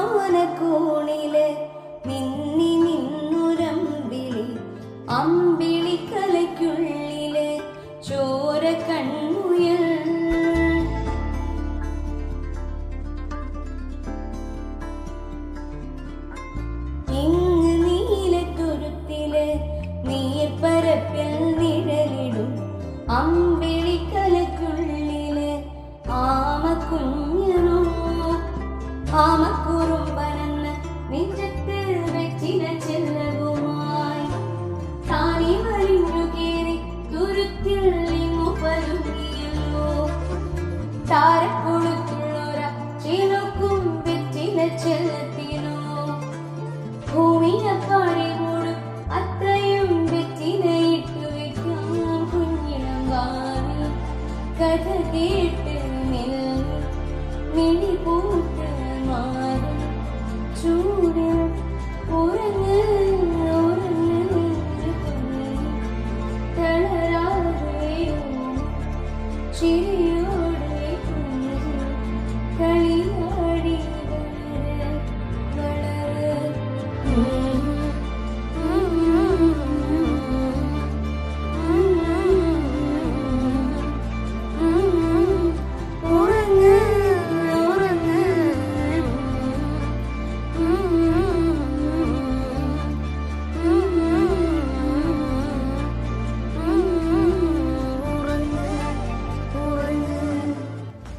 അങ്ങവാനക്കൂണില് മിന്നി നിന്നുരമ്പിളി അമ്പിളിക്കലയ്ക്കുള്ളില് ചോര കൺമുയൽ ഇങ്ങ് നീലത്തുരുത്തില് നീർപ്പരപ്പിൽ നിഴലിടും അമ്പിളിക്കലയ്ക്കുള്ളില് ആമക്കുഞ്ഞനോ ആമക്കുറുമ്പനെന്ന് നെഞ്ചത്ത് വെച്ചിന ചെല്ലവുമായി താനി വലിഞ്ഞു കേറി തുരുത്തിൽ പതുങ്ങിയല്ലോ താരക്കൊടുത്തുള്ളൊര ചിലക്കും വെച്ചിന ചെല്ലത്തിനോ ഭൂമിയപ്പാടി മൂടും അത്രയും വെച്ചിന ഇട്ടു വെക്കാൻ കുഞ്ഞിടങ്ങാനി കഥ കേട്ട് മിഴി പൂട്ട് മാറും ചൂട് ഉറങ്ങ്